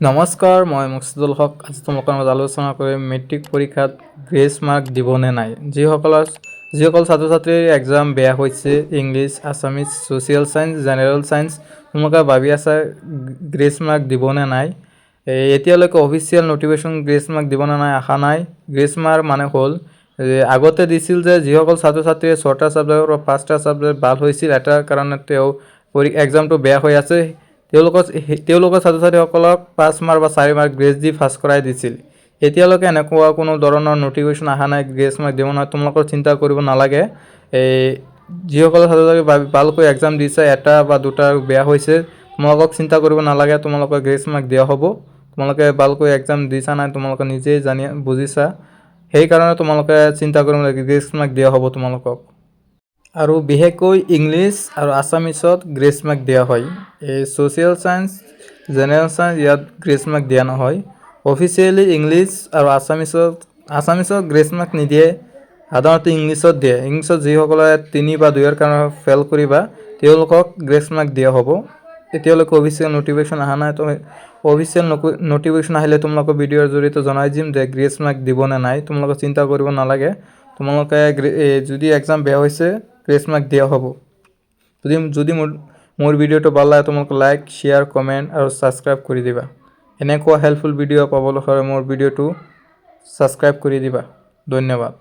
নমস্কাৰ, মই মুকছিদুল হক। আজি তোমালোকৰ মাজত আলোচনা কৰিম মেট্ৰিক পৰীক্ষাত গ্ৰেছ মাৰ্ক দিব নে নাই। যিসকল ছাত্ৰ ছাত্ৰীৰ এক্সাম বেয়া হৈছে, English, Assamese, social science, general science, তোমালোকে ভাবি আছা গ্ৰেছ মাৰ্ক দিব নে নাই। এতিয়ালৈকে অফিচিয়েল নটিফিকেশ্যন গ্ৰেছ মাৰ্ক দিব নে নাই অহা নাই। গ্ৰেছ মাৰ্ক মানে হ'ল আগতে দিছিল যে যিসকল ছাত্ৰ ছাত্ৰীয়ে 6টা ছাবজেক্টৰ পৰা 5টা ছাবজেক্ট ভাল হৈছিল, এটাৰ কাৰণে তেওঁ এক্সামটো বেয়া হৈ আছে, তেওঁলোকৰ ছাত্ৰ ছাত্ৰীসকলক 5 মাৰ্ক বা 4 মাৰ্ক গ্ৰেছ দি পাছ কৰাই দিছিল। এতিয়ালৈকে এনেকুৱা কোনো ধৰণৰ নটিফিকেশ্যন অহা নাই গ্ৰেছ মাৰ্ক দিব নাই। তোমালোকৰ চিন্তা কৰিব নালাগে। যিসকলে ছাত্ৰ ছাত্ৰী ভালকৈ এক্সাম দিছে, এটা বা দুটা বেয়া হৈছে, তোমালোকক চিন্তা কৰিব নালাগে। তোমালোকৰ গ্ৰেছ মাৰ্ক দিয়া হ'ব। তোমালোকে ভালকৈ এক্সাম দিছা নাই, তোমালোকে নিজেই বুজিছা। সেইকাৰণে তোমালোকে চিন্তা কৰিব নালাগে, গ্ৰেছ মাৰ্ক দিয়া হ'ব তোমালোকক। আৰু বিশেষকৈ ইংলিছ আৰু আছামিছত গ্ৰেছ মাৰ্ক দিয়া হয়। এই ছ'চিয়েল চায়েন্স, জেনেৰেল চায়েন্স ইয়াত গ্ৰেছ মাৰ্ক দিয়া নহয়। অফিচিয়েলি ইংলিছ আৰু আছামিছত গ্ৰেছ মাৰ্ক নিদিয়ে, সাধাৰণতে ইংলিছত দিয়ে। ইংলিছত যিসকলে 3 বা 2ৰ কাৰণে ফেইল কৰিবা, তেওঁলোকক গ্ৰেছ মাৰ্ক দিয়া হ'ব। এতিয়ালৈকে অফিচিয়েল নটিফিকেশ্যন অহা নাই। তো অফিচিয়েল নটিফিকেশ্যন আহিলে তোমালোকৰ ভিডিঅ'ৰ জৰিয়তে জনাই দিম যে গ্ৰেছ মাৰ্ক দিব নে নাই। তোমালোকে চিন্তা কৰিব নালাগে। তোমালোকে যদি এক্সাম বেয়া হৈছে, গ্ৰেছ মাৰ্ক দিয়া হ'ব। যদি মোৰ ভিডিঅ'টো ভাল লাগে, তোমালোকে লাইক, শ্বেয়াৰ, কমেণ্ট আৰু ছাবস্ক্ৰাইব কৰি দিবা। এনেকুৱা হেল্পফুল ভিডিঅ' পাবলৈ হ'লে মোৰ ভিডিঅ'টো ছাবস্ক্ৰাইব কৰি দিবা। ধন্যবাদ।